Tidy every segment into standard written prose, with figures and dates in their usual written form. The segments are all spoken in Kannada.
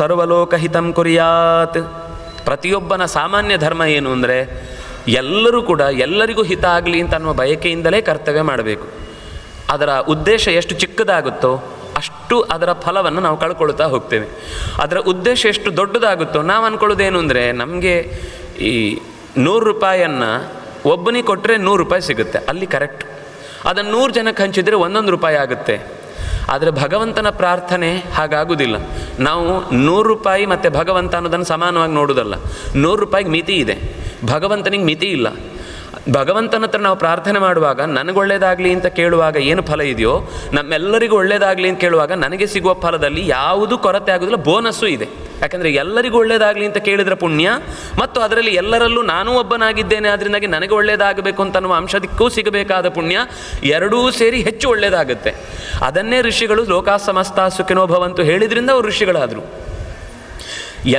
ಸರ್ವಲೋಕಹಿತಂ ಕುರ್ಯಾತ್. ಪ್ರತಿಯೊಬ್ಬನ ಸಾಮಾನ್ಯ ಧರ್ಮ ಏನು ಅಂದರೆ ಎಲ್ಲರೂ ಕೂಡ ಎಲ್ಲರಿಗೂ ಹಿತ ಆಗಲಿ ಅಂತ ಅನ್ನುವ ಬಯಕೆಯಿಂದಲೇ ಕರ್ತವ್ಯ ಮಾಡಬೇಕು. ಅದರ ಉದ್ದೇಶ ಎಷ್ಟು ಚಿಕ್ಕದಾಗುತ್ತೋ ಅಷ್ಟು ಅದರ ಫಲವನ್ನು ನಾವು ಕಳ್ಕೊಳ್ತಾ ಹೋಗ್ತೇವೆ. ಅದರ ಉದ್ದೇಶ ಎಷ್ಟು ದೊಡ್ಡದಾಗುತ್ತೋ ನಾವು ಅಂದ್ಕೊಳ್ಳೋದೇನು ಅಂದರೆ ನಮಗೆ ಈ 100 ರೂಪಾಯಿಯನ್ನು ಒಬ್ಬನಿಗೆ ಕೊಟ್ಟರೆ 100 ರೂಪಾಯಿ ಸಿಗುತ್ತೆ, ಅಲ್ಲಿ ಕರೆಕ್ಟ್. ಅದನ್ನು 100 ಜನಕ್ಕೆ ಹಂಚಿದರೆ 1 ರೂಪಾಯಿ ಆಗುತ್ತೆ. ಆದರೆ ಭಗವಂತನ ಪ್ರಾರ್ಥನೆ ಹಾಗಾಗುವುದಿಲ್ಲ. ನಾವು 100 ರೂಪಾಯಿ ಮತ್ತು ಭಗವಂತ ಅನ್ನೋದನ್ನು ಸಮಾನವಾಗಿ ನೋಡೋದಲ್ಲ. 100 ರೂಪಾಯಿಗೆ ಮಿತಿ ಇದೆ, ಭಗವಂತನಿಗೆ ಮಿತಿ ಇಲ್ಲ. ಭಗವಂತನ ಹತ್ರ ನಾವು ಪ್ರಾರ್ಥನೆ ಮಾಡುವಾಗ ನನಗೆ ಒಳ್ಳೆಯದಾಗಲಿ ಅಂತ ಕೇಳುವಾಗ ಏನು ಫಲ ಇದೆಯೋ, ನಮ್ಮೆಲ್ಲರಿಗೂ ಒಳ್ಳೆಯದಾಗಲಿ ಅಂತ ಕೇಳುವಾಗ ನನಗೆ ಸಿಗುವ ಫಲದಲ್ಲಿ ಯಾವುದೂ ಕೊರತೆ ಆಗೋದಿಲ್ಲ, ಬೋನಸ್ಸು ಇದೆ. ಯಾಕಂದರೆ ಎಲ್ಲರಿಗೂ ಒಳ್ಳೆಯದಾಗಲಿ ಅಂತ ಕೇಳಿದರೆ ಪುಣ್ಯ, ಮತ್ತು ಅದರಲ್ಲಿ ಎಲ್ಲರಲ್ಲೂ ನಾನೂ ಒಬ್ಬನಾಗಿದ್ದೇನೆ, ಅದರಿಂದಾಗಿ ನನಗೆ ಒಳ್ಳೆಯದಾಗಬೇಕು ಅಂತನ್ನುವ ಅಂಶದಕ್ಕೂ ಸಿಗಬೇಕಾದ ಪುಣ್ಯ, ಎರಡೂ ಸೇರಿ ಹೆಚ್ಚು ಒಳ್ಳೆಯದಾಗುತ್ತೆ. ಅದನ್ನೇ ಋಷಿಗಳು ಲೋಕಾ ಸಮಸ್ತ ಸುಖಿನೋ ಭವಂತು ಹೇಳಿದ್ರಿಂದ ಅವರು ಋಷಿಗಳಾದರು.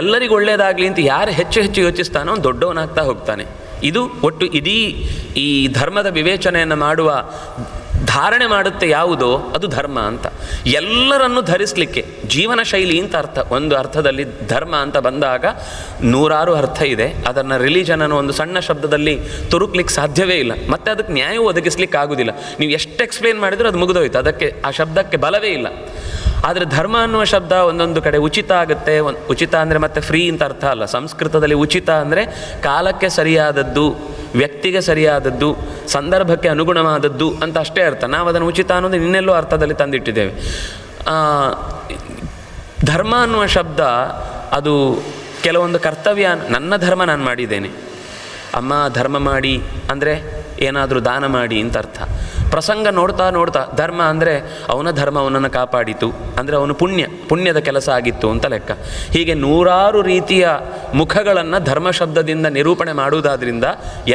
ಎಲ್ಲರಿಗೂ ಒಳ್ಳೆಯದಾಗಲಿ ಅಂತ ಯಾರು ಹೆಚ್ಚು ಹೆಚ್ಚು ಯೋಚಿಸ್ತಾನೋ ಅವನು ದೊಡ್ಡವನಾಗ್ತಾ ಹೋಗ್ತಾನೆ. ಇದು ಒಟ್ಟು ಇಡೀ ಈ ಧರ್ಮದ ವಿವೇಚನೆಯನ್ನು ಮಾಡುವ ಧಾರಣೆ ಮಾಡುತ್ತೆ ಯಾವುದೋ ಅದು ಧರ್ಮ ಅಂತ. ಎಲ್ಲರನ್ನು ಧರಿಸಲಿಕ್ಕೆ ಜೀವನ ಶೈಲಿ ಅಂತ ಅರ್ಥ. ಒಂದು ಅರ್ಥದಲ್ಲಿ ಧರ್ಮ ಅಂತ ಬಂದಾಗ 100 ಅರ್ಥ ಇದೆ. ಅದನ್ನು ರಿಲಿಜನ್ ಅನ್ನೋ ಒಂದು ಸಣ್ಣ ಶಬ್ದದಲ್ಲಿ ತುರುಕ್ಲಿಕ್ಕೆ ಸಾಧ್ಯವೇ ಇಲ್ಲ, ಮತ್ತು ಅದಕ್ಕೆ ನ್ಯಾಯವೂ ಒದಗಿಸ್ಲಿಕ್ಕೆ ಆಗೋದಿಲ್ಲ. ನೀವು ಎಷ್ಟು ಎಕ್ಸ್ಪ್ಲೇನ್ ಮಾಡಿದರೂ ಅದು ಮುಗಿದೋಯ್ತು, ಅದಕ್ಕೆ ಆ ಶಬ್ದಕ್ಕೆ ಬಲವೇ ಇಲ್ಲ. ಆದರೆ ಧರ್ಮ ಅನ್ನುವ ಶಬ್ದ ಒಂದೊಂದು ಕಡೆ ಉಚಿತ ಆಗುತ್ತೆ. ಉಚಿತ ಅಂದರೆ ಮತ್ತೆ ಫ್ರೀ ಅಂತ ಅರ್ಥ ಅಲ್ಲ. ಸಂಸ್ಕೃತದಲ್ಲಿ ಉಚಿತ ಅಂದರೆ ಕಾಲಕ್ಕೆ ಸರಿಯಾದದ್ದು, ವ್ಯಕ್ತಿಗೆ ಸರಿಯಾದದ್ದು, ಸಂದರ್ಭಕ್ಕೆ ಅನುಗುಣವಾದದ್ದು ಅಂತ ಅಷ್ಟೇ ಅರ್ಥ. ನಾವು ಅದನ್ನು ಉಚಿತ ಅನ್ನೋದು ಇನ್ನೆಲ್ಲೋ ಅರ್ಥದಲ್ಲಿ ತಂದಿಟ್ಟಿದ್ದೇವೆ. ಧರ್ಮ ಅನ್ನುವ ಶಬ್ದ ಅದು ಕೆಲವೊಂದು ಕರ್ತವ್ಯ. ನನ್ನ ಧರ್ಮ ನಾನು ಮಾಡಿದ್ದೇನೆ, ಅಮ್ಮ ಧರ್ಮ ಮಾಡಿ ಅಂದರೆ ಏನಾದರೂ ದಾನ ಮಾಡಿ ಅಂತ ಅರ್ಥ. ಪ್ರಸಂಗ ನೋಡ್ತಾ ನೋಡ್ತಾ ಧರ್ಮ ಅಂದರೆ ಅವನ ಧರ್ಮ ಅವನನ್ನು ಕಾಪಾಡಿತು ಅಂದರೆ ಅವನು ಪುಣ್ಯದ ಕೆಲಸ ಆಗಿತ್ತು ಅಂತ ಲೆಕ್ಕ. ಹೀಗೆ 100 ರೀತಿಯ ಮುಖಗಳನ್ನು ಧರ್ಮ ಶಬ್ದದಿಂದ ನಿರೂಪಣೆ ಮಾಡುವುದಾದ್ರಿಂದ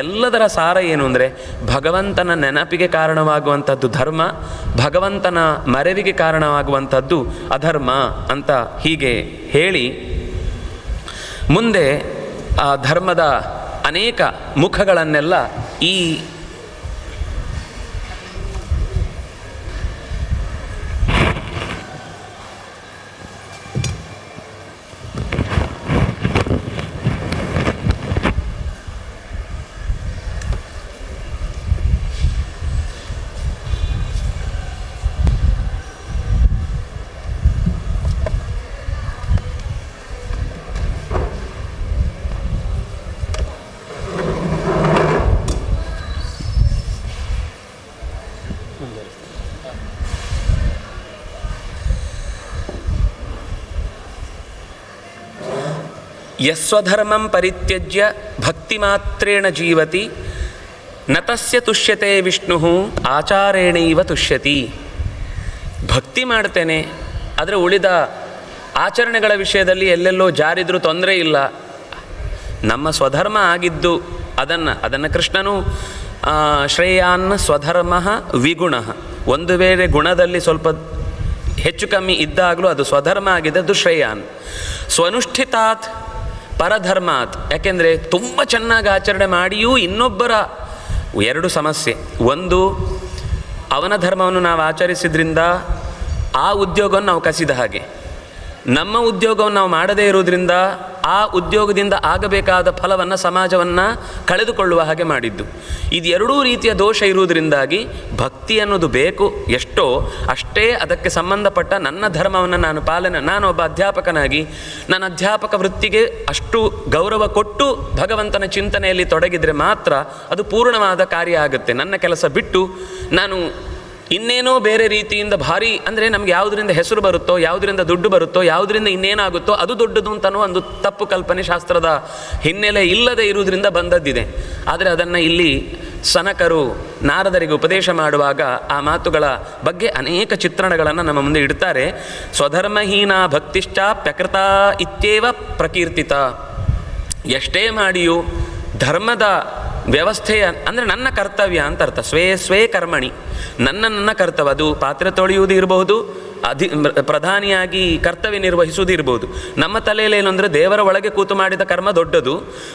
ಎಲ್ಲದರ ಸಾರ ಏನು ಅಂದರೆ ಭಗವಂತನ ನೆನಪಿಗೆ ಕಾರಣವಾಗುವಂಥದ್ದು ಧರ್ಮ, ಭಗವಂತನ ಮರೆವಿಗೆ ಕಾರಣವಾಗುವಂಥದ್ದು ಅಧರ್ಮ ಅಂತ ಹೀಗೆ ಹೇಳಿ ಮುಂದೆ ಆ ಧರ್ಮದ ಅನೇಕ ಮುಖಗಳನ್ನೆಲ್ಲ ಈ ಯಸ್ವಧರ್ಮಂ ಪರಿತ್ಯಜ್ಯ ಭಕ್ತಿಮಾತ್ರೇಣ ಜೀವತಿ ನ ತಸ್ಯ ತುಷ್ಯತೆ ವಿಷ್ಣು ಆಚಾರೇಣೈವ ತುಷ್ಯತಿ. ಭಕ್ತಿ ಮಾಡ್ತೇನೆ, ಆದರೆ ಉಳಿದ ಆಚರಣೆಗಳ ವಿಷಯದಲ್ಲಿ ಎಲ್ಲೆಲ್ಲೋ ಜಾರಿದ್ರೂ ತೊಂದರೆ ಇಲ್ಲ. ನಮ್ಮ ಸ್ವಧರ್ಮ ಆಗಿದ್ದು ಅದನ್ನು ಕೃಷ್ಣನು ಶ್ರೇಯಾನ್ ಸ್ವಧರ್ಮ ವಿಗುಣ, ಒಂದು ವೇಳೆ ಗುಣದಲ್ಲಿ ಸ್ವಲ್ಪ ಹೆಚ್ಚು ಕಮ್ಮಿ ಇದ್ದಾಗಲೂ ಅದು ಸ್ವಧರ್ಮ ಆಗಿದೆ, ಅದು ಶ್ರೇಯಾನ್. ಸ್ವನುಷ್ಠಿತಾತ್ ಪರಧರ್ಮಾತ್, ಯಾಕೆಂದರೆ ತುಂಬ ಚೆನ್ನಾಗಿ ಆಚರಣೆ ಮಾಡಿಯೂ ಇನ್ನೊಬ್ಬರ 2 ಸಮಸ್ಯೆ. ಒಂದು, ಅವನ ಧರ್ಮವನ್ನು ನಾವು ಆಚರಿಸಿದ್ರಿಂದ ಆ ಉದ್ಯೋಗವನ್ನು ನಾವು ಕಸಿದ ಹಾಗೆ, ನಮ್ಮ ಉದ್ಯೋಗವನ್ನು ನಾವು ಮಾಡದೇ ಇರುವುದರಿಂದ ಆ ಉದ್ಯೋಗದಿಂದ ಆಗಬೇಕಾದ ಫಲವನ್ನು ಸಮಾಜವನ್ನು ಕಳೆದುಕೊಳ್ಳುವ ಹಾಗೆ ಮಾಡಿದ್ದು. ಇದು 2 ರೀತಿಯ ದೋಷ ಇರುವುದರಿಂದಾಗಿ ಭಕ್ತಿ ಅನ್ನೋದು ಬೇಕು ಎಷ್ಟೋ ಅಷ್ಟೇ ಅದಕ್ಕೆ ಸಂಬಂಧಪಟ್ಟ ನನ್ನ ಧರ್ಮವನ್ನು ನಾನು ಒಬ್ಬ ಅಧ್ಯಾಪಕನಾಗಿ ನನ್ನ ಅಧ್ಯಾಪಕ ವೃತ್ತಿಗೆ ಅಷ್ಟು ಗೌರವ ಕೊಟ್ಟು ಭಗವಂತನ ಚಿಂತನೆಯಲ್ಲಿ ತೊಡಗಿದರೆ ಮಾತ್ರ ಅದು ಪೂರ್ಣವಾದ ಕಾರ್ಯ ಆಗುತ್ತೆ. ನನ್ನ ಕೆಲಸ ಬಿಟ್ಟು ನಾನು ಇನ್ನೇನೋ ಬೇರೆ ರೀತಿಯಿಂದ ಭಾರಿ ಅಂದರೆ ನಮ್ಗೆ ಯಾವುದರಿಂದ ಹೆಸರು ಬರುತ್ತೋ, ಯಾವುದರಿಂದ ದುಡ್ಡು ಬರುತ್ತೋ, ಯಾವುದರಿಂದ ಇನ್ನೇನಾಗುತ್ತೋ ಅದು ದೊಡ್ಡದು ಅಂತನೋ ಒಂದು ತಪ್ಪು ಕಲ್ಪನೆ ಶಾಸ್ತ್ರದ ಹಿನ್ನೆಲೆ ಇಲ್ಲದೆ ಇರುವುದರಿಂದ ಬಂದದ್ದಿದೆ. ಆದರೆ ಅದನ್ನು ಇಲ್ಲಿ ಸನಕರು ನಾರದರಿಗೆ ಉಪದೇಶ ಮಾಡುವಾಗ ಆ ಮಾತುಗಳ ಬಗ್ಗೆ ಅನೇಕ ಚಿತ್ರಣಗಳನ್ನು ನಮ್ಮ ಮುಂದೆ ಇಡ್ತಾರೆ. ಸ್ವಧರ್ಮಹೀನ ಭಕ್ತಿಶ್ಚ ಪ್ರಕೃತ ಇತ್ಯೇವ ಪ್ರಕೀರ್ತಿತ. ಎಷ್ಟೇ ಮಾಡಿಯೂ ಧರ್ಮದ ವ್ಯವಸ್ಥೆಯ ಅಂದರೆ ನನ್ನ ಕರ್ತವ್ಯ ಅಂತ ಅರ್ಥ. ಸ್ವೇ ಕರ್ಮಣಿ, ನನ್ನ ಕರ್ತವ್ಯ. ಅದು ಪಾತ್ರೆ ತೊಳೆಯುವುದು ಇರಬಹುದು, ಪ್ರಧಾನಿಯಾಗಿ ಕರ್ತವ್ಯ ನಿರ್ವಹಿಸುವುದು ಇರ್ಬೋದು. ನಮ್ಮ ತಲೆಯಲ್ಲಿ ಏನು ಅಂದರೆ ದೇವರ ಒಳಗೆ ಕೂತು ಮಾಡಿದ ಕರ್ಮ ದೊಡ್ಡದು,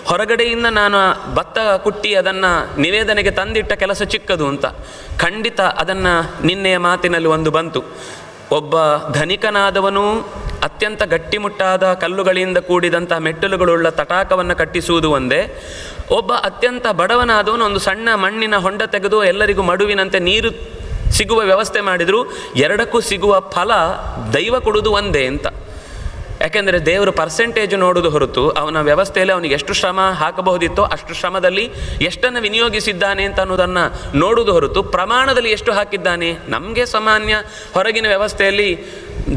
ಹೊರಗಡೆಯಿಂದ ನಾನು ಭತ್ತ ಕುಟ್ಟಿ ಅದನ್ನು ನಿವೇದನೆಗೆ ತಂದಿಟ್ಟ ಕೆಲಸ ಚಿಕ್ಕದು ಅಂತ. ಖಂಡಿತ ಅದನ್ನು ನಿನ್ನೆಯ ಮಾತಿನಲ್ಲಿ ಒಂದು ಬಂತು, ಒಬ್ಬ ಧನಿಕನಾದವನು ಅತ್ಯಂತ ಗಟ್ಟಿಮುಟ್ಟಾದ ಕಲ್ಲುಗಳಿಂದ ಕೂಡಿದಂಥ ಮೆಟ್ಟಲುಗಳುಳ್ಳ ತಟಾಕವನ್ನು ಕಟ್ಟಿಸುವುದು ಒಂದೇ, ಒಬ್ಬ ಅತ್ಯಂತ ಬಡವನಾದವನು ಒಂದು ಸಣ್ಣ ಮಣ್ಣಿನ ಹೊಂಡ ತೆಗೆದು ಎಲ್ಲರಿಗೂ ಮಡುವಿನಂತೆ ನೀರು ಸಿಗುವ ವ್ಯವಸ್ಥೆ ಮಾಡಿದರೂ ಎರಡಕ್ಕೂ ಸಿಗುವ ಫಲ ದೈವ ಕೊಡುವುದು ಒಂದೇ ಅಂತ. ಯಾಕೆಂದರೆ ದೇವರು ಪರ್ಸೆಂಟೇಜ್ ನೋಡೋದು ಹೊರತು ಅವನ ವ್ಯವಸ್ಥೆಯಲ್ಲಿ ಅವನಿಗೆ ಎಷ್ಟು ಶ್ರಮ ಹಾಕಬಹುದಿತ್ತೋ ಅಷ್ಟು ಶ್ರಮದಲ್ಲಿ ಎಷ್ಟನ್ನು ವಿನಿಯೋಗಿಸಿದ್ದಾನೆ ಅಂತ ಅನ್ನೋದನ್ನು ನೋಡುವುದು ಹೊರತು ಪ್ರಮಾಣದಲ್ಲಿ ಎಷ್ಟು ಹಾಕಿದ್ದಾನೆ. ನಮಗೆ ಸಾಮಾನ್ಯ ಹೊರಗಿನ ವ್ಯವಸ್ಥೆಯಲ್ಲಿ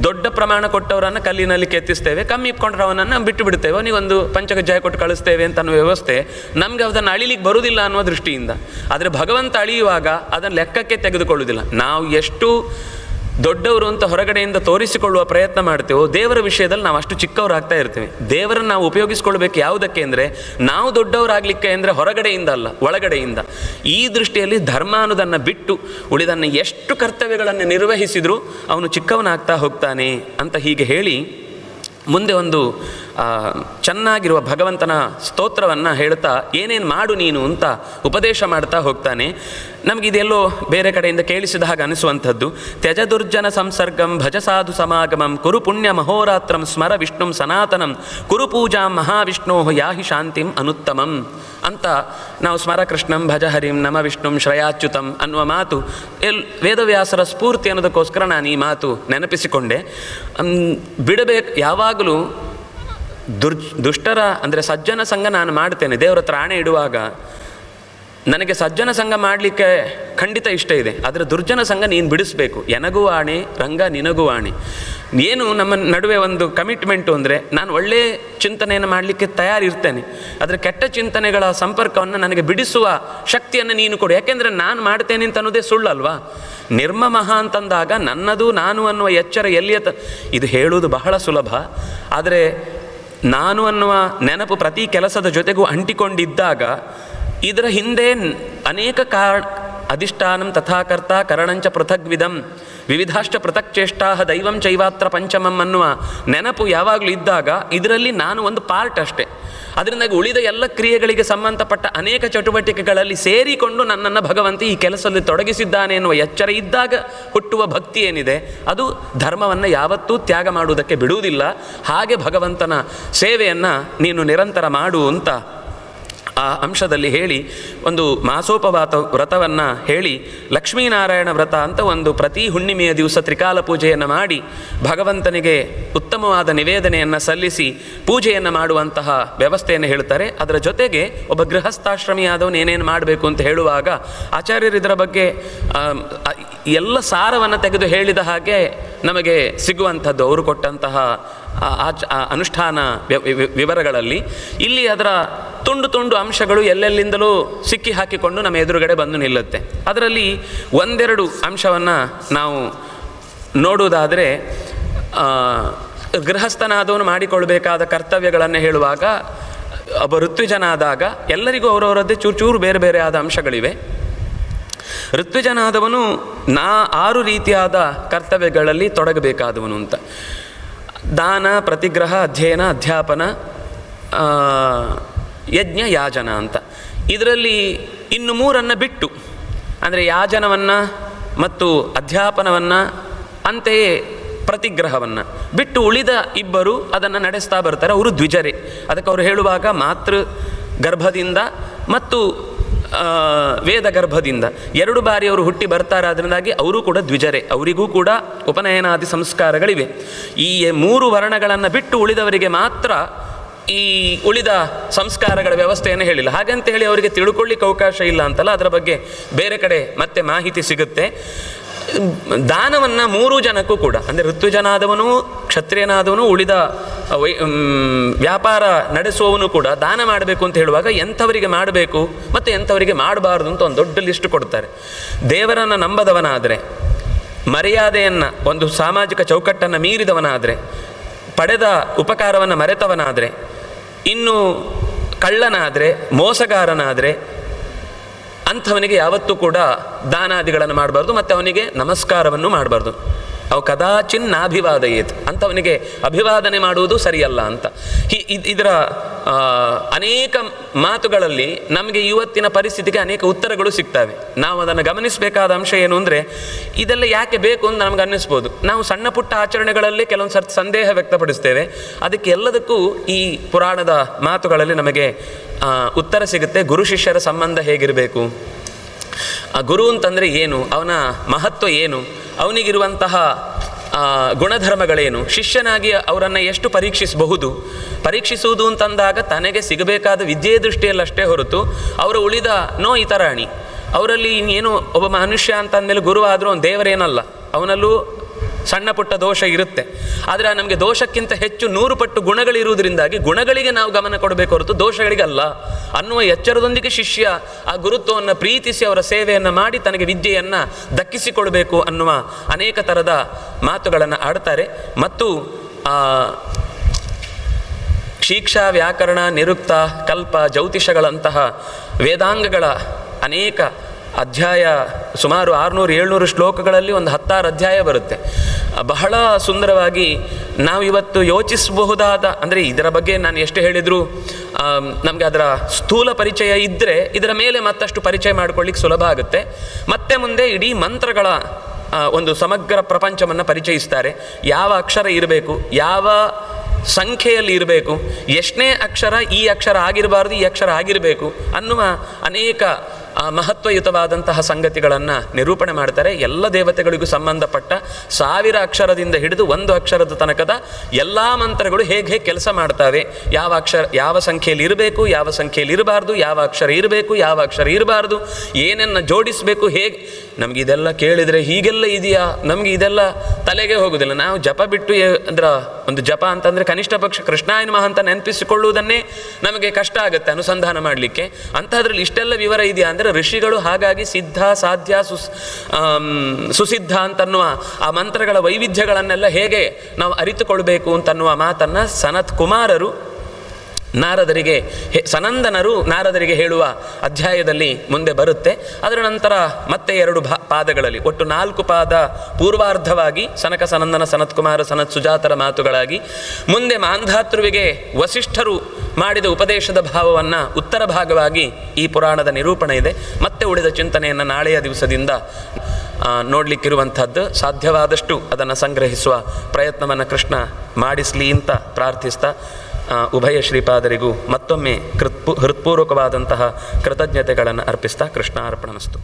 ದೊಡ್ಡ ಪ್ರಮಾಣ ಕೊಟ್ಟವರನ್ನು ಕಲ್ಲಿನಲ್ಲಿ ಕೆತ್ತಿಸ್ತೇವೆ, ಕಮ್ಮಿ ಇಟ್ಕೊಂಡ್ರೆ ಅವನನ್ನು ಬಿಟ್ಟು ಬಿಡ್ತೇವೆ, ಅವನಿಗೊಂದು ಪಂಚಕಜ್ಜಾಯ ಕೊಟ್ಟು ಕಳಿಸ್ತೇವೆ ಅಂತ ಅನ್ನೋ ವ್ಯವಸ್ಥೆ ನಮಗೆ ಅದನ್ನು ಅಳಿಲಿಕ್ಕೆ ಬರುವುದಿಲ್ಲ ಅನ್ನೋ ದೃಷ್ಟಿಯಿಂದ. ಆದರೆ ಭಗವಂತ ಅಳಿಯುವಾಗ ಅದನ್ನು ಲೆಕ್ಕಕ್ಕೆ ತೆಗೆದುಕೊಳ್ಳುವುದಿಲ್ಲ. ನಾವು ಎಷ್ಟು ದೊಡ್ಡವರು ಅಂತ ಹೊರಗಡೆಯಿಂದ ತೋರಿಸಿಕೊಳ್ಳುವ ಪ್ರಯತ್ನ ಮಾಡ್ತೇವೋ ದೇವರ ವಿಷಯದಲ್ಲಿ ನಾವು ಅಷ್ಟು ಚಿಕ್ಕವರಾಗ್ತಾ ಇರ್ತೀವಿ. ದೇವರನ್ನು ನಾವು ಉಪಯೋಗಿಸ್ಕೊಳ್ಬೇಕು ಯಾವುದಕ್ಕೆ ಅಂದರೆ ನಾವು ದೊಡ್ಡವರಾಗಲಿಕ್ಕೆ ಅಂದರೆ ಹೊರಗಡೆಯಿಂದ ಅಲ್ಲ, ಒಳಗಡೆಯಿಂದ. ಈ ದೃಷ್ಟಿಯಲ್ಲಿ ಧರ್ಮ ಅನ್ನೋದನ್ನು ಬಿಟ್ಟು ಉಳಿದನ್ನು ಎಷ್ಟು ಕರ್ತವ್ಯಗಳನ್ನು ನಿರ್ವಹಿಸಿದರೂ ಅವನು ಚಿಕ್ಕವನಾಗ್ತಾ ಹೋಗ್ತಾನೆ ಅಂತ ಹೀಗೆ ಹೇಳಿ ಮುಂದೆ ಒಂದು ಚೆನ್ನಾಗಿರುವ ಭಗವಂತನ ಸ್ತೋತ್ರವನ್ನು ಹೇಳ್ತಾ ಏನೇನು ಮಾಡು ನೀನು ಅಂತ ಉಪದೇಶ ಮಾಡ್ತಾ ಹೋಗ್ತಾನೆ. ನಮಗಿದೆಲ್ಲೋ ಬೇರೆ ಕಡೆಯಿಂದ ಕೇಳಿಸಿದ ಹಾಗೆ ಅನಿಸುವಂಥದ್ದು. ತ್ಯಜ ದುರ್ಜನ ಸಂಸರ್ಗಂ ಭಜ ಸಾಧು ಸಮಾಗಮಂ ಕುರು ಪುಣ್ಯ ಮಹೋರಾತ್ರಂ ಸ್ಮರ ವಿಷ್ಣುಂ ಸನಾತನಂ ಕುರು ಪೂಜಾಂ ಮಹಾವಿಷ್ಣೋ ಯಾಹಿ ಶಾಂತಿಂ ಅನುತ್ತಮಂ ಅಂತ ನಾವು ಸ್ಮರ ಕೃಷ್ಣಂ ಭಜ ಹರಿಂ ನಮ ವಿಷ್ಣುಂ ಶ್ರಯಾಚ್ಯುತಂ ಅನ್ನುವ ಮಾತು ವೇದವ್ಯಾಸರ ಸ್ಫೂರ್ತಿ ಅನ್ನೋದಕ್ಕೋಸ್ಕರ ನಾನು ಈ ಮಾತು ನೆನಪಿಸಿಕೊಂಡೆ. ಬಿಡಬೇಕು ಯಾವಾಗಲೂ ದುಷ್ಟರ ಅಂದರೆ ಸಜ್ಜನ ಸಂಘ ನಾನು ಮಾಡ್ತೇನೆ. ದೇವರ ಹತ್ರ ಆಣೆ ಇಡುವಾಗ ನನಗೆ ಸಜ್ಜನ ಸಂಘ ಮಾಡಲಿಕ್ಕೆ ಖಂಡಿತ ಇಷ್ಟ ಇದೆ, ಆದರೆ ದುರ್ಜನ ಸಂಘ ನೀನು ಬಿಡಿಸ್ಬೇಕು. ಎನಗೂ ಆಣೆ ರಂಗ ನಿನಗೂ ಆಣೆ. ಏನು ನಮ್ಮ ನಡುವೆ ಒಂದು ಕಮಿಟ್ಮೆಂಟು ಅಂದರೆ ನಾನು ಒಳ್ಳೆಯ ಚಿಂತನೆಯನ್ನು ಮಾಡಲಿಕ್ಕೆ ತಯಾರಿರ್ತೇನೆ, ಆದರೆ ಕೆಟ್ಟ ಚಿಂತನೆಗಳ ಸಂಪರ್ಕವನ್ನು ನನಗೆ ಬಿಡಿಸುವ ಶಕ್ತಿಯನ್ನು ನೀನು ಕೊಡು. ಯಾಕೆಂದರೆ ನಾನು ಮಾಡ್ತೇನೆ ಅಂತ ಅನ್ನೋದೇ ಸುಳ್ಳಲ್ವಾ. ನಿರ್ಮಮಃ ಅಂತಂದಾಗ ನನ್ನದು ನಾನು ಅನ್ನುವ ಎಚ್ಚರ ಎಲ್ಲಿಯ ಇದು ಹೇಳುವುದು ಬಹಳ ಸುಲಭ, ಆದರೆ ನಾನು ಅನ್ನುವ ನೆನಪು ಪ್ರತಿ ಕೆಲಸದ ಜೊತೆಗೂ ಅಂಟಿಕೊಂಡಿದ್ದಾಗ ಇದರ ಹಿಂದೆ ಅನೇಕ ಅಧಿಷ್ಠಾನಂ ತಥಾಕರ್ತ ಕರಣಂಚ ಪೃಥಗ್ವಿಧಂ ವಿವಿಧಾಶ್ಚ ಪೃಥಕ್ ಚೇಷ್ಟಾ ದೈವಂ ಚೈವಾತ್ರ ಪಂಚಮಂ ಅನ್ನುವ ನೆನಪು ಯಾವಾಗಲೂ ಇದ್ದಾಗ ಇದರಲ್ಲಿ ನಾನು ಒಂದು ಪಾರ್ಟ್ ಅಷ್ಟೇ. ಅದರಿಂದಾಗಿ ಉಳಿದ ಎಲ್ಲ ಕ್ರಿಯೆಗಳಿಗೆ ಸಂಬಂಧಪಟ್ಟ ಅನೇಕ ಚಟುವಟಿಕೆಗಳಲ್ಲಿ ಸೇರಿಕೊಂಡು ನನ್ನನ್ನು ಭಗವಂತ ಈ ಕೆಲಸದಲ್ಲಿ ತೊಡಗಿಸಿದ್ದಾನೆ ಎನ್ನುವ ಎಚ್ಚರ ಇದ್ದಾಗ ಹುಟ್ಟುವ ಭಕ್ತಿ ಏನಿದೆ ಅದು ಧರ್ಮವನ್ನು ಯಾವತ್ತೂ ತ್ಯಾಗ ಮಾಡುವುದಕ್ಕೆ ಬಿಡುವುದಿಲ್ಲ. ಹಾಗೆ ಭಗವಂತನ ಸೇವೆಯನ್ನು ನೀನು ನಿರಂತರ ಮಾಡು ಅಂತ ಆ ಅಂಶದಲ್ಲಿ ಹೇಳಿ ಒಂದು ಮಾಸೋಪವಾತ ವ್ರತವನ್ನು ಹೇಳಿ ಲಕ್ಷ್ಮೀನಾರಾಯಣ ವ್ರತ ಅಂತ ಒಂದು ಪ್ರತಿ ಹುಣ್ಣಿಮೆಯ ದಿವಸ ತ್ರಿಕಾಲ ಪೂಜೆಯನ್ನು ಮಾಡಿ ಭಗವಂತನಿಗೆ ಉತ್ತಮವಾದ ನಿವೇದನೆಯನ್ನು ಸಲ್ಲಿಸಿ ಪೂಜೆಯನ್ನು ಮಾಡುವಂತಹ ವ್ಯವಸ್ಥೆಯನ್ನು ಹೇಳ್ತಾರೆ. ಅದರ ಜೊತೆಗೆ ಒಬ್ಬ ಗೃಹಸ್ಥಾಶ್ರಮಿಯಾದವನು ಏನೇನು ಮಾಡಬೇಕು ಅಂತ ಹೇಳುವಾಗ ಆಚಾರ್ಯರು ಇದರ ಬಗ್ಗೆ ಎಲ್ಲ ಸಾರವನ್ನು ತೆಗೆದು ಹೇಳಿದ ಹಾಗೆ ನಮಗೆ ಸಿಗುವಂಥದ್ದು ಅವರು ಕೊಟ್ಟಂತಹ ಅನುಷ್ಠಾನ ವಿವರಗಳಲ್ಲಿ. ಇಲ್ಲಿ ಅದರ ತುಂಡು ತುಂಡು ಅಂಶಗಳು ಎಲ್ಲೆಲ್ಲಿಂದಲೂ ಸಿಕ್ಕಿ ಹಾಕಿಕೊಂಡು ನಮ್ಮ ಎದುರುಗಡೆ ಬಂದು ನಿಲ್ಲುತ್ತೆ. ಅದರಲ್ಲಿ ಒಂದೆರಡು ಅಂಶವನ್ನು ನಾವು ನೋಡುವುದಾದರೆ ಗೃಹಸ್ಥನಾದವನು ಮಾಡಿಕೊಳ್ಬೇಕಾದ ಕರ್ತವ್ಯಗಳನ್ನು ಹೇಳುವಾಗ ಒಬ್ಬ ಋತ್ವಿಜನಾದಾಗ ಎಲ್ಲರಿಗೂ ಅವರವರದ್ದೇ ಚೂರು ಬೇರೆ ಬೇರೆ ಆದ ಅಂಶಗಳಿವೆ. ಋತ್ವಿಜನಾದವನು 6 ರೀತಿಯಾದ ಕರ್ತವ್ಯಗಳಲ್ಲಿ ತೊಡಗಬೇಕಾದವನು ಅಂತ. ದಾನ, ಪ್ರತಿಗ್ರಹ, ಅಧ್ಯಯನ, ಅಧ್ಯಾಪನ, ಯಜ್ಞ, ಯಾಜನ ಅಂತ. ಇದರಲ್ಲಿ ಇನ್ನು 3 ಬಿಟ್ಟು ಅಂದರೆ ಯಾಜನವನ್ನು ಮತ್ತು ಅಧ್ಯಾಪನವನ್ನು ಅಂತೆಯೇ ಪ್ರತಿಗ್ರಹವನ್ನು ಬಿಟ್ಟು ಉಳಿದ 2 ಅದನ್ನು ನಡೆಸ್ತಾ ಬರ್ತಾರೆ. ಅವರು ದ್ವಿಜರೇ. ಅದಕ್ಕೆ ಅವರು ಹೇಳುವಾಗ ಮಾತೃ ಗರ್ಭದಿಂದ ಮತ್ತು ವೇದ ಗರ್ಭದಿಂದ 2 ಬಾರಿ ಅವರು ಹುಟ್ಟಿ ಬರ್ತಾರೆ. ಅದರಿಂದಾಗಿ ಅವರು ಕೂಡ ದ್ವಿಜರೇ. ಅವರಿಗೂ ಕೂಡ ಉಪನಯನಾದಿ ಸಂಸ್ಕಾರಗಳಿವೆ. ಈ 3 ವರ್ಣಗಳನ್ನು ಬಿಟ್ಟು ಉಳಿದವರಿಗೆ ಮಾತ್ರ ಈ ಉಳಿದ ಸಂಸ್ಕಾರಗಳ ವ್ಯವಸ್ಥೆಯನ್ನು ಹೇಳಿಲ್ಲ. ಹಾಗಂತ ಹೇಳಿ ಅವರಿಗೆ ತಿಳ್ಕೊಳ್ಳಿಕ್ಕೆ ಅವಕಾಶ ಇಲ್ಲ ಅಂತಲ್ಲ, ಅದರ ಬಗ್ಗೆ ಬೇರೆ ಕಡೆ ಮತ್ತೆ ಮಾಹಿತಿ ಸಿಗುತ್ತೆ. ದಾನವನ್ನು 3 ಜನಕ್ಕೂ ಕೂಡ ಅಂದರೆ ಋತ್ವಿಜನಾದವನು, ಕ್ಷತ್ರಿಯನಾದವನು, ಉಳಿದ ವ್ಯಾಪಾರ ನಡೆಸುವವನು ಕೂಡ ದಾನ ಮಾಡಬೇಕು ಅಂತ ಹೇಳುವಾಗ ಎಂಥವರಿಗೆ ಮಾಡಬೇಕು ಮತ್ತು ಎಂಥವರಿಗೆ ಮಾಡಬಾರ್ದು ಅಂತ ಒಂದು ದೊಡ್ಡ ಲಿಸ್ಟ್ ಕೊಡ್ತಾರೆ. ದೇವರನ್ನು ನಂಬದವನಾದರೆ, ಮರ್ಯಾದೆಯನ್ನು ಒಂದು ಸಾಮಾಜಿಕ ಚೌಕಟ್ಟನ್ನು ಮೀರಿದವನಾದರೆ, ಪಡೆದ ಉಪಕಾರವನ್ನು ಮರೆತವನಾದರೆ, ಇನ್ನು ಕಳ್ಳನಾದರೆ, ಮೋಸಗಾರನಾದರೆ ಅಂಥವನಿಗೆ ಯಾವತ್ತೂ ಕೂಡ ದಾನಾದಿಗಳನ್ನು ಮಾಡಬಾರ್ದು ಮತ್ತು ಅವನಿಗೆ ನಮಸ್ಕಾರವನ್ನು ಮಾಡಬಾರ್ದು. ಅವು ಕದಾಚಿನ್ ನಾಭಿವಾದಯೇತ್ ಅಂಥವನಿಗೆ ಅಭಿವಾದನೆ ಮಾಡುವುದು ಸರಿಯಲ್ಲ ಅಂತ. ಇದರ ಅನೇಕ ಮಾತುಗಳಲ್ಲಿ ನಮಗೆ ಇವತ್ತಿನ ಪರಿಸ್ಥಿತಿಗೆ ಅನೇಕ ಉತ್ತರಗಳು ಸಿಗ್ತವೆ. ನಾವು ಅದನ್ನು ಗಮನಿಸಬೇಕಾದ ಅಂಶ ಏನು ಅಂದರೆ, ಇದೆಲ್ಲ ಯಾಕೆ ಬೇಕು ಅಂತ ನಮ್ಗೆ ಅನ್ನಿಸ್ಬೋದು. ನಾವು ಸಣ್ಣ ಪುಟ್ಟ ಆಚರಣೆಗಳಲ್ಲಿ ಕೆಲವೊಂದು ಸರ್ತಿ ಸಂದೇಹ ವ್ಯಕ್ತಪಡಿಸ್ತೇವೆ. ಅದಕ್ಕೆ ಎಲ್ಲದಕ್ಕೂ ಈ ಪುರಾಣದ ಮಾತುಗಳಲ್ಲಿ ನಮಗೆ ಉತ್ತರ ಸಿಗುತ್ತೆ. ಗುರು ಶಿಷ್ಯರ ಸಂಬಂಧ ಹೇಗಿರಬೇಕು, ಗುರು ಅಂತಂದರೆ ಏನು, ಅವನ ಮಹತ್ವ ಏನು, ಅವನಿಗಿರುವಂತಹ ಗುಣಧರ್ಮಗಳೇನು, ಶಿಷ್ಯನಾಗಿ ಅವರನ್ನು ಎಷ್ಟು ಪರೀಕ್ಷಿಸುವುದು ಅಂತಂದಾಗ ತನಗೆ ಸಿಗಬೇಕಾದ ವಿದ್ಯೆಯ ದೃಷ್ಟಿಯಲ್ಲಷ್ಟೇ ಹೊರತು ಅವರ ಉಳಿದ ಇತರಾಣಿ ಅವರಲ್ಲಿ ಇನ್ನೇನು ಒಬ್ಬ ಮನುಷ್ಯ ಅಂತಂದಮೇಲೆ ಗುರು ಆದರೂ ಅವನು ದೇವರೇನಲ್ಲ, ಅವನಲ್ಲೂ ಸಣ್ಣ ಪುಟ್ಟ ದೋಷ ಇರುತ್ತೆ. ಆದರೆ ನಮಗೆ ದೋಷಕ್ಕಿಂತ ಹೆಚ್ಚು 100 ಪಟ್ಟು ಗುಣಗಳಿರುವುದರಿಂದಾಗಿ ಗುಣಗಳಿಗೆ ನಾವು ಗಮನ ಕೊಡಬೇಕು ಹೊರತು ದೋಷಗಳಿಗಲ್ಲ ಅನ್ನುವ ಎಚ್ಚರದೊಂದಿಗೆ ಶಿಷ್ಯ ಆ ಗುರುತ್ವವನ್ನು ಪ್ರೀತಿಸಿ ಅವರ ಸೇವೆಯನ್ನು ಮಾಡಿ ತನಗೆ ವಿದ್ಯೆಯನ್ನು ದಕ್ಕಿಸಿಕೊಳ್ಬೇಕು ಅನ್ನುವ ಅನೇಕ ಥರದ ಮಾತುಗಳನ್ನು ಆಡ್ತಾರೆ. ಮತ್ತು ಶಿಕ್ಷಾ, ವ್ಯಾಕರಣ, ನಿರುಕ್ತ, ಕಲ್ಪ, ಜ್ಯೋತಿಷಗಳಂತಹ ವೇದಾಂಗಗಳ ಅನೇಕ ಅಧ್ಯಾಯ, ಸುಮಾರು 600-700 ಶ್ಲೋಕಗಳಲ್ಲಿ ಒಂದು 16 ಅಧ್ಯಾಯ ಬರುತ್ತೆ. ಬಹಳ ಸುಂದರವಾಗಿ ನಾವಿವತ್ತು ಯೋಚಿಸಬಹುದಾದ, ಅಂದರೆ ಇದರ ಬಗ್ಗೆ ನಾನು ಎಷ್ಟು ಹೇಳಿದರೂ ನಮಗೆ ಅದರ ಸ್ಥೂಲ ಪರಿಚಯ ಇದ್ದರೆ ಇದರ ಮೇಲೆ ಮತ್ತಷ್ಟು ಪರಿಚಯ ಮಾಡಿಕೊಳ್ಳಿಕ್ಕೆ ಸುಲಭ ಆಗುತ್ತೆ. ಮತ್ತೆ ಮುಂದೆ ಇಡೀ ಮಂತ್ರಗಳ ಒಂದು ಸಮಗ್ರ ಪ್ರಪಂಚವನ್ನು ಪರಿಚಯಿಸ್ತಾರೆ. ಯಾವ ಅಕ್ಷರ ಇರಬೇಕು, ಯಾವ ಸಂಖ್ಯೆಯಲ್ಲಿ ಇರಬೇಕು, ಎಷ್ಟನೇ ಅಕ್ಷರ ಈ ಅಕ್ಷರ ಆಗಿರಬಾರ್ದು, ಈ ಅಕ್ಷರ ಆಗಿರಬೇಕು ಅನ್ನುವ ಅನೇಕ ಮಹತ್ವಯುತವಾದಂತಹ ಸಂಗತಿಗಳನ್ನು ನಿರೂಪಣೆ ಮಾಡ್ತಾರೆ. ಎಲ್ಲ ದೇವತೆಗಳಿಗೂ ಸಂಬಂಧಪಟ್ಟ 1000 ಅಕ್ಷರದಿಂದ ಹಿಡಿದು 1 ಅಕ್ಷರದ ತನಕದ ಎಲ್ಲ ಮಂತ್ರಗಳು ಹೇಗೆ ಕೆಲಸ ಮಾಡ್ತವೆ, ಯಾವ ಸಂಖ್ಯೆಯಲ್ಲಿ ಇರಬೇಕು, ಯಾವ ಸಂಖ್ಯೆಯಲ್ಲಿ ಇರಬಾರ್ದು, ಯಾವ ಅಕ್ಷರ ಇರಬೇಕು, ಯಾವ ಅಕ್ಷರ ಇರಬಾರ್ದು, ಏನನ್ನು ಜೋಡಿಸಬೇಕು, ಹೇಗೆ. ನಮಗಿದೆಲ್ಲ ಕೇಳಿದರೆ ಹೀಗೆಲ್ಲ ಇದೆಯಾ, ನಮಗೆ ಇದೆಲ್ಲ ತಲೆಗೆ ಹೋಗೋದಿಲ್ಲ. ನಾವು ಜಪ ಬಿಟ್ಟು ಒಂದು ಜಪ ಅಂತಂದರೆ ಕನಿಷ್ಠ ಪಕ್ಷ ಕೃಷ್ಣಾಯ ನಮಃ ಅಂತ ನೆನಪಿಸಿಕೊಳ್ಳುವುದನ್ನೇ ನಮಗೆ ಕಷ್ಟ ಆಗುತ್ತೆ ಅನುಸಂಧಾನ ಮಾಡಲಿಕ್ಕೆ. ಅಂಥದ್ರಲ್ಲಿ ಇಷ್ಟೆಲ್ಲ ವಿವರ ಇದೆಯಾ ಅಂದರೆ ಋಷಿಗಳು ಹಾಗಾಗಿ ಸಿದ್ಧ, ಸಾಧ್ಯ, ಸುಸಿದ್ಧ ಅಂತನ್ನುವ ಆ ಮಂತ್ರಗಳ ವೈವಿಧ್ಯಗಳನ್ನೆಲ್ಲ ಹೇಗೆ ನಾವು ಅರಿತುಕೊಳ್ಬೇಕು ಅಂತನ್ನುವ ಮಾತನ್ನು ಸನತ್ ಕುಮಾರರು ಸನಂದನರು ನಾರದರಿಗೆ ಹೇಳುವ ಅಧ್ಯಾಯದಲ್ಲಿ ಮುಂದೆ ಬರುತ್ತೆ. ಅದರ ನಂತರ ಮತ್ತೆ 2 ಪಾದಗಳಲ್ಲಿ ಒಟ್ಟು 4 ಪಾದ ಪೂರ್ವಾರ್ಧವಾಗಿ ಸನಕ, ಸನಂದನ, ಸನತ್ ಕುಮಾರ, ಸನತ್ ಸುಜಾತರ ಮಾತುಗಳಾಗಿ, ಮುಂದೆ ಮಾಂಧಾತೃವಿಗೆ ವಸಿಷ್ಠರು ಮಾಡಿದ ಉಪದೇಶದ ಭಾವವನ್ನು ಉತ್ತರ ಭಾಗವಾಗಿ ಈ ಪುರಾಣದ ನಿರೂಪಣೆ ಇದೆ. ಮತ್ತೆ ಉಳಿದ ಚಿಂತನೆಯನ್ನು ನಾಳೆಯ ದಿವಸದಿಂದ ನೋಡಲಿಕ್ಕಿರುವಂಥದ್ದು. ಸಾಧ್ಯವಾದಷ್ಟು ಅದನ್ನು ಸಂಗ್ರಹಿಸುವ ಪ್ರಯತ್ನವನ್ನು ಕೃಷ್ಣ ಮಾಡಿಸಲಿ ಅಂತ ಪ್ರಾರ್ಥಿಸ್ತಾ ಉಭಯ ಶ್ರೀಪಾದರಿಗೂ ಮತ್ತೊಮ್ಮೆ ಹೃತ್ಪೂರ್ವಕವಾದಂತಹ ಕೃತಜ್ಞತೆಗಳನ್ನು ಅರ್ಪಿಸ್ತಾ ಕೃಷ್ಣ ಅರ್ಪಣಮಸ್ತು.